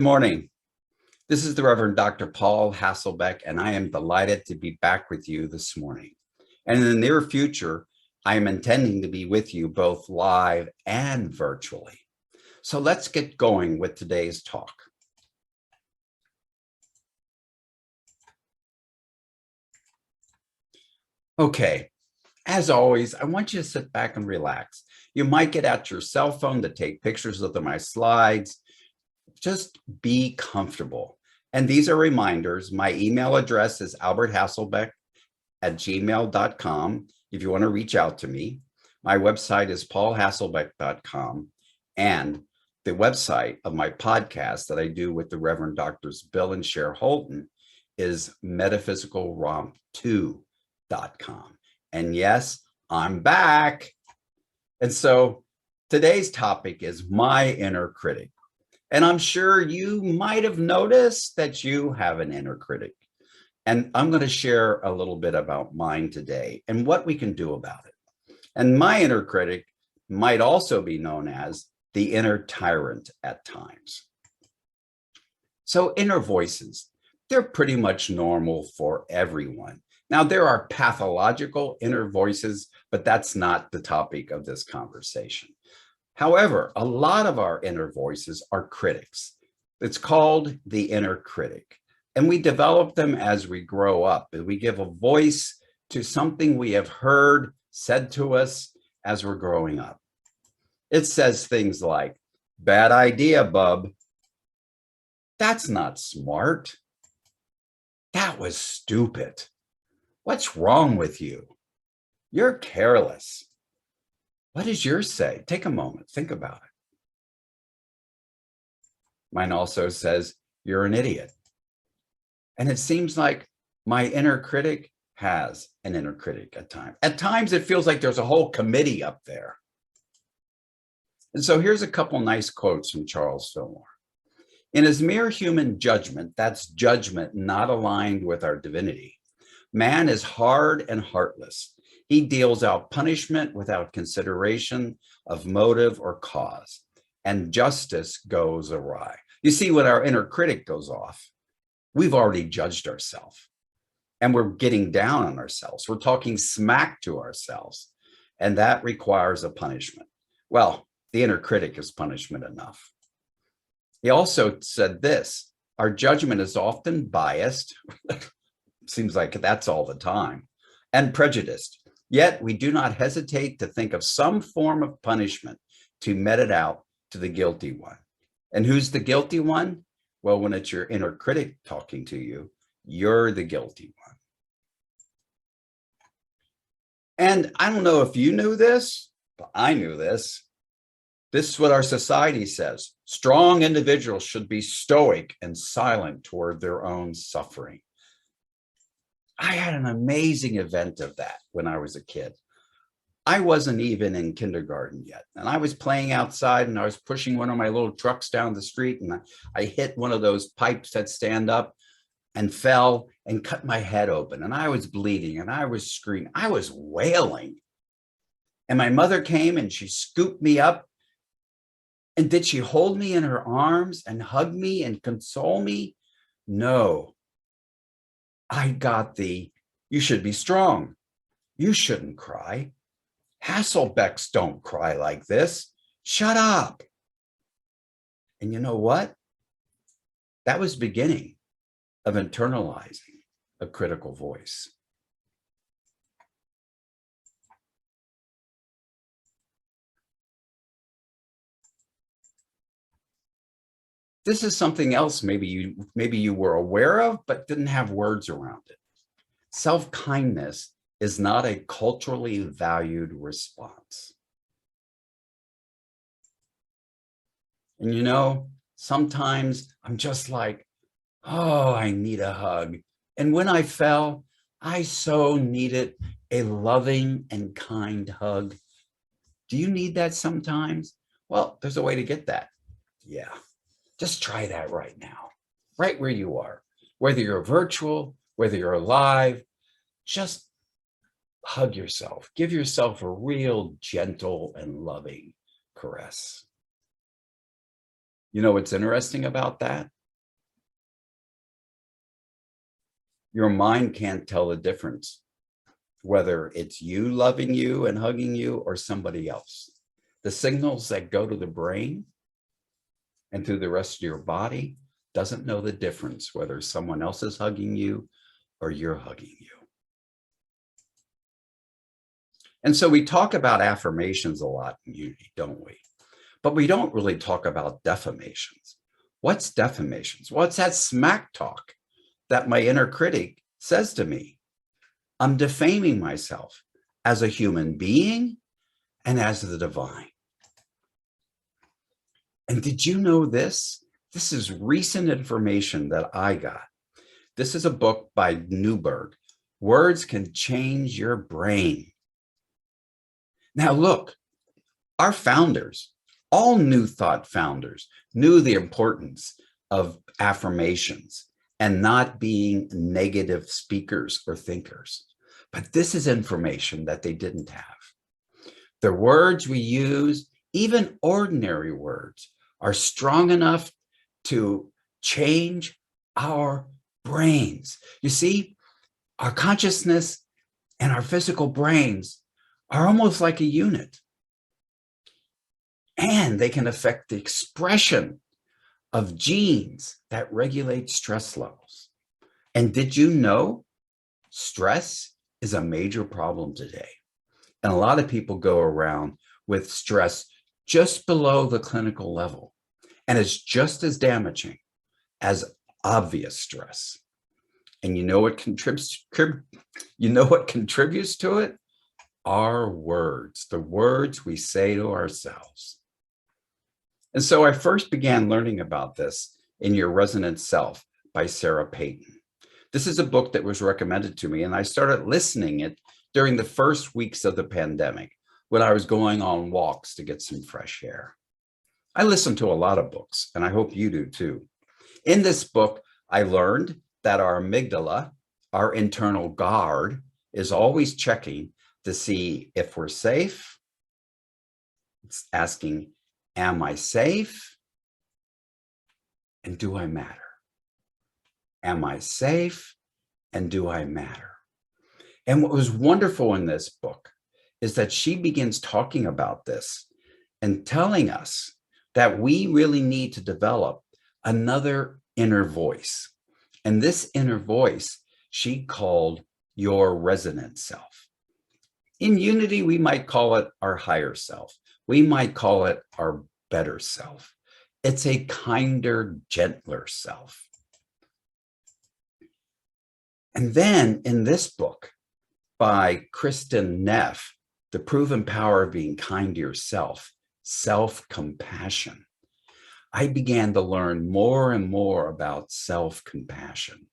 Good morning. This is the Reverend Dr. Paul Hasselbeck, and I am delighted to be back with you this morning. And in the near future, I am intending to be with you both live and virtually. So let's get going with today's talk. Okay, as always, I want you to sit back and relax. You might get out your cell phone to take pictures of my slides. Just be comfortable. And these are reminders. My email address is alberthasselbeck@gmail.com if you want to reach out to me. My website is paulhasselbeck.com. And the website of my podcast that I do with the Reverend Doctors Bill and Cher Holton is metaphysicalromp2.com. And yes, I'm back. And so today's topic is my inner critic. And I'm sure you might have noticed that you have an inner critic. And I'm going to share a little bit about mine today and what we can do about it. And my inner critic might also be known as the inner tyrant at times. So inner voices, they're pretty much normal for everyone. Now, there are pathological inner voices, but that's not the topic of this conversation. However, a lot of our inner voices are critics. It's called the inner critic. And we develop them as we grow up. And we give a voice to something we have heard said to us as we're growing up. It says things like, "Bad idea, bub. That's not smart. That was stupid. What's wrong with you? You're careless. What does yours say?" Take a moment, think about it. Mine also says, "You're an idiot." And it seems like my inner critic has an inner critic at times. At times, it feels like there's a whole committee up there. And so here's a couple nice quotes from Charles Fillmore. "In his mere human judgment," that's judgment not aligned with our divinity, "man is hard and heartless. He deals out punishment without consideration of motive or cause, and justice goes awry." You see, when our inner critic goes off, we've already judged ourselves and we're getting down on ourselves. We're talking smack to ourselves, and that requires a punishment. Well, the inner critic is punishment enough. He also said this: "Our judgment is often biased." Seems like that's all the time, "and prejudiced. Yet we do not hesitate to think of some form of punishment to mete out to the guilty one." And who's the guilty one? Well, when it's your inner critic talking to you, you're the guilty one. And I don't know if you knew this, but I knew this. This is what our society says: strong individuals should be stoic and silent toward their own suffering. I had an amazing event of that when I was a kid. I wasn't even in kindergarten yet. And I was playing outside and I was pushing one of my little trucks down the street, and I hit one of those pipes that stand up and fell and cut my head open. And I was bleeding and I was screaming. I was wailing. And my mother came and she scooped me up. And did she hold me in her arms and hug me and console me? No. I got the, "You should be strong. You shouldn't cry. Hasselbecks don't cry like this. Shut up." And you know what? That was the beginning of internalizing a critical voice. This is something else maybe you were aware of, but didn't have words around it. Self-kindness is not a culturally valued response. And you know, sometimes I'm just like, "Oh, I need a hug." And when I fell, I so needed a loving and kind hug. Do you need that sometimes? Well, there's a way to get that. Yeah. Just try that right now, right where you are, whether you're virtual, whether you're alive. Just hug yourself. Give yourself a real gentle and loving caress. You know what's interesting about that? Your mind can't tell the difference, whether it's you loving you and hugging you or somebody else. The signals that go to the brain and through the rest of your body doesn't know the difference, whether someone else is hugging you or you're hugging you. And so we talk about affirmations a lot in Unity, don't we? But we don't really talk about defamations. What's defamations? Well, it's that smack talk that my inner critic says to me. I'm defaming myself as a human being and as the divine. And did you know this? This is recent information that I got. This is a book by Newberg. Words can change your brain. Now look, our founders, all New Thought founders, knew the importance of affirmations and not being negative speakers or thinkers. But this is information that they didn't have. The words we use, even ordinary words, are strong enough to change our brains. You see, our consciousness and our physical brains are almost like a unit. And they can affect the expression of genes that regulate stress levels. And did you know stress is a major problem today? And a lot of people go around with stress just below the clinical level. And it's just as damaging as obvious stress. And you know what contributes to it? Our words, the words we say to ourselves. And so I first began learning about this in Your Resonant Self by Sarah Payton. This is a book that was recommended to me, and I started listening it during the first weeks of the pandemic when I was going on walks to get some fresh air. I listen to a lot of books, and I hope you do too. In this book, I learned that our amygdala, our internal guard, is always checking to see if we're safe. It's asking, am I safe? And do I matter? Am I safe? And do I matter? And what was wonderful in this book is that she begins talking about this and telling us that we really need to develop another inner voice. And this inner voice she called your resonant self. In Unity, we might call it our higher self. We might call it our better self. It's a kinder, gentler self. And then in this book by Kristen Neff, The Proven Power of Being Kind to Yourself, SelfCompassion, I began to learn more and more about self-compassion.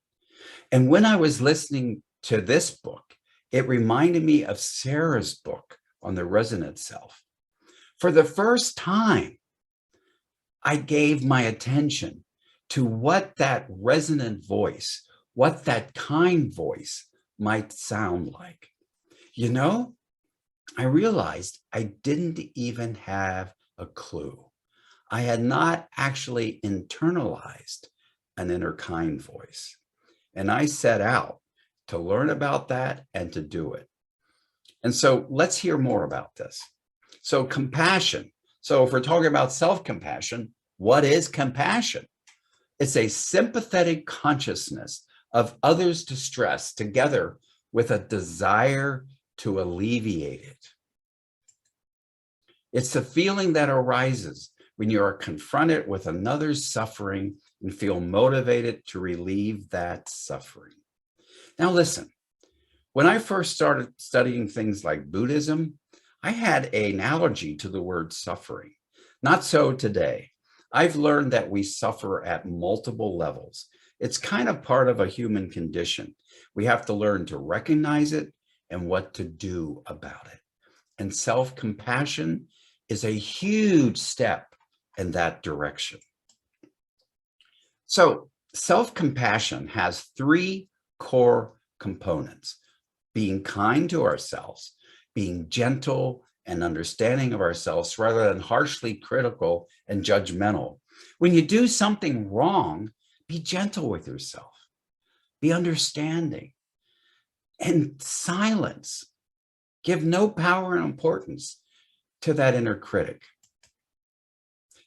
And when I was listening to this book, it reminded me of Sarah's book on the resonant self. For the first time, I gave my attention to what that resonant voice, what that kind voice might sound like. You know, I realized I didn't even have a clue. I had not actually internalized an inner kind voice. And I set out to learn about that and to do it. And so let's hear more about this. So compassion. So if we're talking about self-compassion, what is compassion? It's a sympathetic consciousness of others' distress together with a desire to alleviate it. It's the feeling that arises when you are confronted with another's suffering and feel motivated to relieve that suffering. Now listen, when I first started studying things like Buddhism, I had an allergy to the word suffering. Not so today. I've learned that we suffer at multiple levels. It's kind of part of a human condition. We have to learn to recognize it and what to do about it. And self-compassion is a huge step in that direction. So self-compassion has three core components: being kind to ourselves, being gentle and understanding of ourselves rather than harshly critical and judgmental. When you do something wrong, be gentle with yourself, be understanding, and silence. Give no power and importance to that inner critic.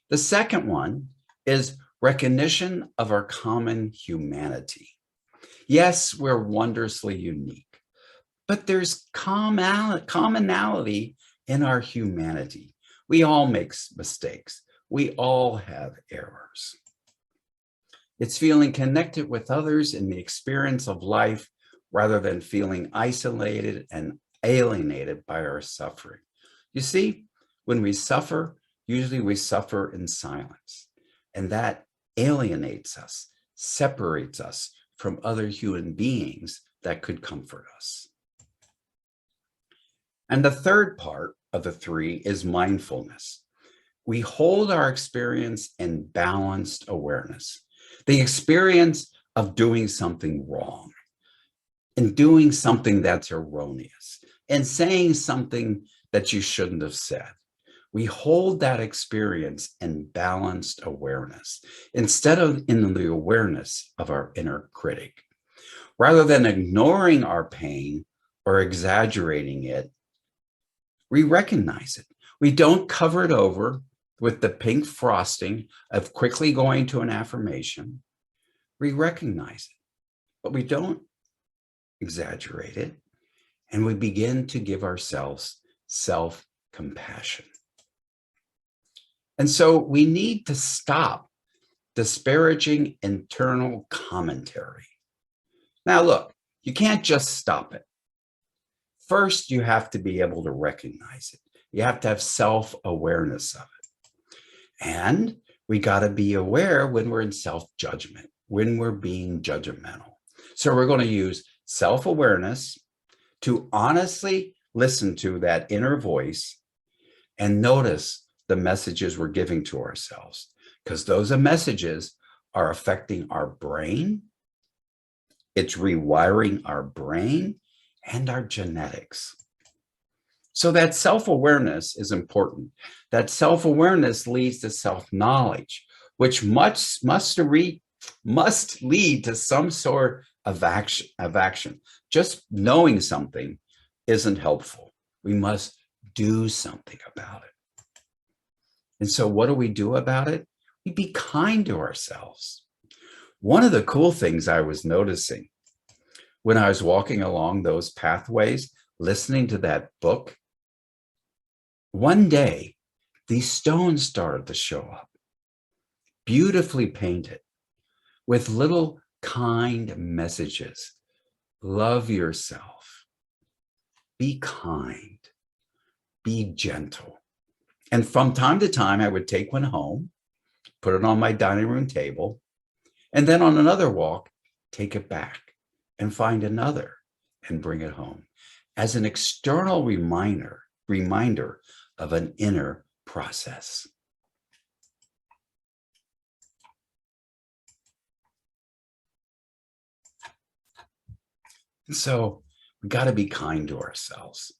The second one is recognition of our common humanity. Yes, we're wondrously unique, but there's commonality in our humanity. We all make mistakes. We all have errors. It's feeling connected with others in the experience of life rather than feeling isolated and alienated by our suffering. You see, when we suffer, usually we suffer in silence, and that alienates us, separates us from other human beings that could comfort us. And the third part of the three is mindfulness. We hold our experience in balanced awareness, the experience of doing something wrong and doing something that's erroneous and saying something that you shouldn't have said. We hold that experience in balanced awareness instead of in the awareness of our inner critic. Rather than ignoring our pain or exaggerating it, we recognize it. We don't cover it over with the pink frosting of quickly going to an affirmation. We recognize it, but we don't exaggerate it. And we begin to give ourselves self-compassion. And so we need to stop disparaging internal commentary. Now, look, you can't just stop it. First, you have to be able to recognize it. You have to have self-awareness of it. And we got to be aware when we're in self-judgment, when we're being judgmental. So we're going to use self-awareness to honestly listen to that inner voice and notice the messages we're giving to ourselves, because those messages are affecting our brain. It's rewiring our brain and our genetics. So that self-awareness is important. That self-awareness leads to self-knowledge, which must lead to some sort of action. Just knowing something isn't helpful. We must do something about it. And so what do we do about it? We be kind to ourselves. One of the cool things I was noticing when I was walking along those pathways, listening to that book, one day, these stones started to show up, beautifully painted, with little kind messages. Love yourself. Be kind. Be gentle. And from time to time, I would take one home, put it on my dining room table, and then on another walk, take it back and find another and bring it home as an external reminder of an inner process. And so we got to be kind to ourselves.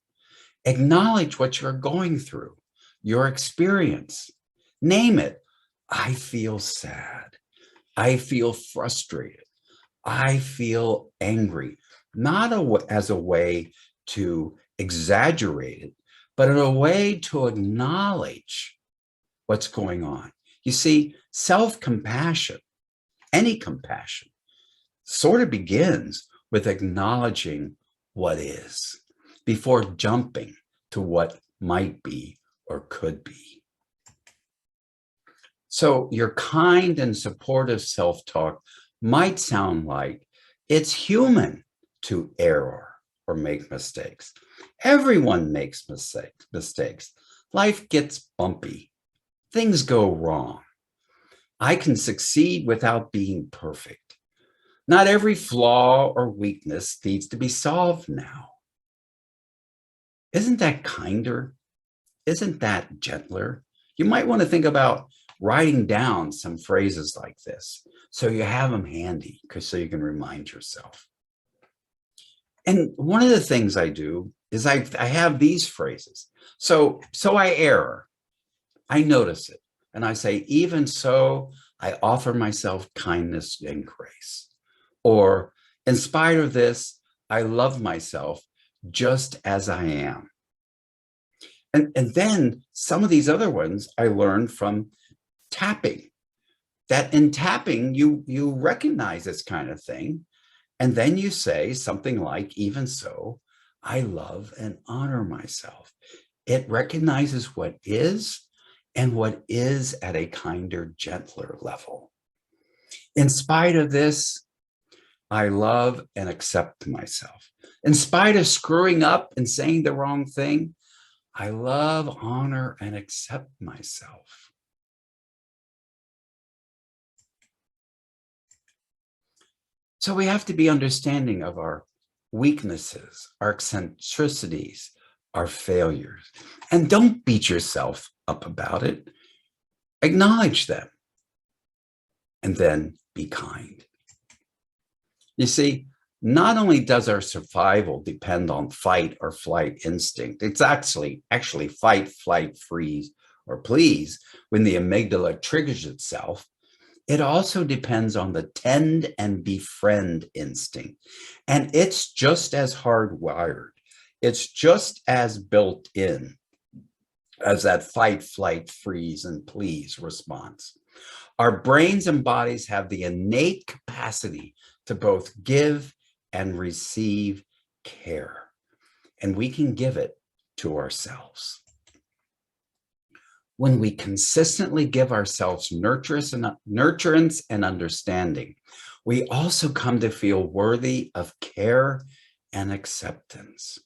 Acknowledge what you're going through, your experience. Name it. I feel sad. I feel frustrated. I feel angry. Not as a way to exaggerate it, but in a way to acknowledge what's going on. You see, self-compassion, any compassion, sort of begins with acknowledging what is before jumping to what might be or could be. So your kind and supportive self-talk might sound like it's human to err or make mistakes. Everyone makes mistakes. Life gets bumpy. Things go wrong. I can succeed without being perfect. Not every flaw or weakness needs to be solved now. Isn't that kinder? Isn't that gentler? You might want to think about writing down some phrases like this so you have them handy, so you can remind yourself. And one of the things I do is I have these phrases. So I err. I notice it. And I say, even so, I offer myself kindness and grace. Or, in spite of this, I love myself just as I am. And then some of these other ones I learned from tapping. That in tapping, you recognize this kind of thing. And then you say something like, even so, I love and honor myself. It recognizes what is and what is at a kinder, gentler level. In spite of this, I love and accept myself. In spite of screwing up and saying the wrong thing, I love, honor, and accept myself. So we have to be understanding of our weaknesses, our eccentricities, our failures. And don't beat yourself up about it. Acknowledge them. And then be kind. You see, not only does our survival depend on fight or flight instinct, it's actually fight, flight, freeze, or please when the amygdala triggers itself. It also depends on the tend and befriend instinct. And it's just as hardwired. It's just as built in as that fight, flight, freeze, and please response. Our brains and bodies have the innate capacity to both give and receive care, and we can give it to ourselves. When we consistently give ourselves nurturance and understanding, we also come to feel worthy of care and acceptance.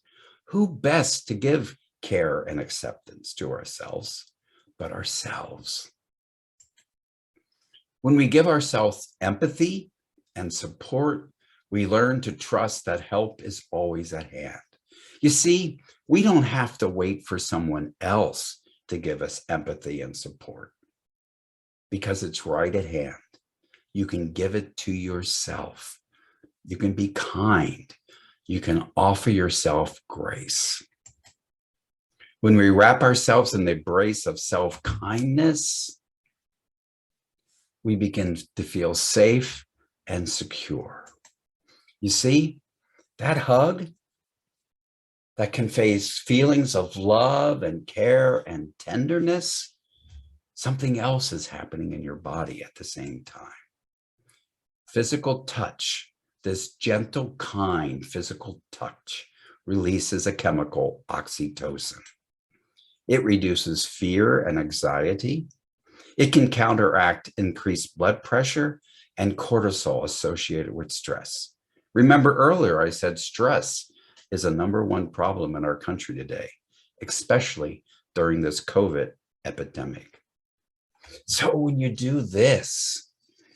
Who best to give care and acceptance to ourselves but ourselves? When we give ourselves empathy and support, we learn to trust that help is always at hand. You see, we don't have to wait for someone else to give us empathy and support because it's right at hand. You can give it to yourself. You can be kind. You can offer yourself grace. When we wrap ourselves in the embrace of self-kindness, we begin to feel safe and secure. You see, that hug that conveys feelings of love and care and tenderness, something else is happening in your body at the same time. Physical touch, this gentle, kind physical touch, releases a chemical, oxytocin. It reduces fear and anxiety. It can counteract increased blood pressure and cortisol associated with stress. Remember earlier, I said stress is a #1 problem in our country today, especially during this COVID epidemic. So when you do this,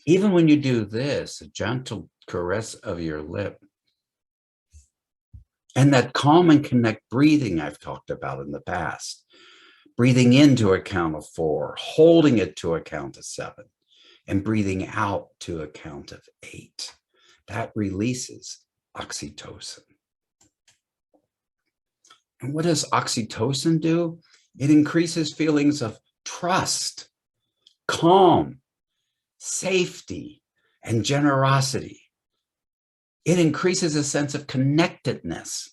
even when you do this, a gentle caress of your lip, and that calm and connect breathing I've talked about in the past, breathing into a count of 4, holding it to a count of 7, and breathing out to a count of 8. That releases oxytocin. And what does oxytocin do? It increases feelings of trust, calm, safety, and generosity. It increases a sense of connectedness,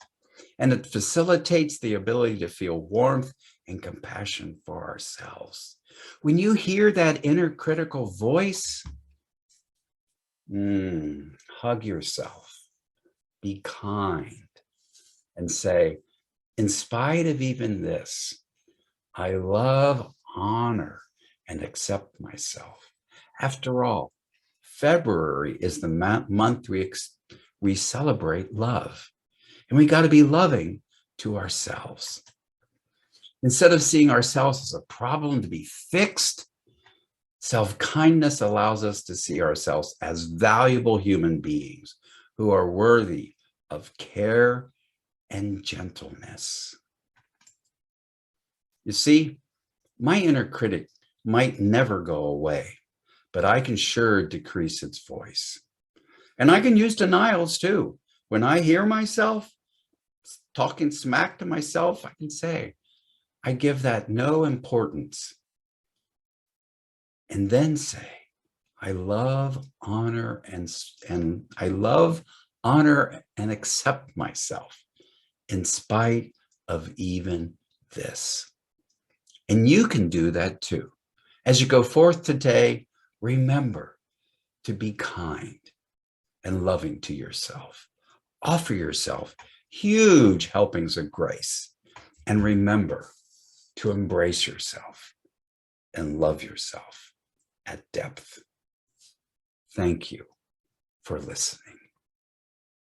and it facilitates the ability to feel warmth and compassion for ourselves. When you hear that inner critical voice, hug yourself, be kind, and say, in spite of even this, I love, honor, and accept myself. After all, February is the month we celebrate love, and we got to be loving to ourselves. Instead of seeing ourselves as a problem to be fixed, self-kindness allows us to see ourselves as valuable human beings who are worthy of care and gentleness. You see, my inner critic might never go away, but I can sure decrease its voice. And I can use denials too. When I hear myself talking smack to myself, I can say, I give that no importance. And then say, I love, honor, and I love, honor, and accept myself in spite of even this. And you can do that too. As you go forth today, remember to be kind and loving to yourself. Offer yourself huge helpings of grace. And remember to embrace yourself and love yourself at depth. Thank you for listening.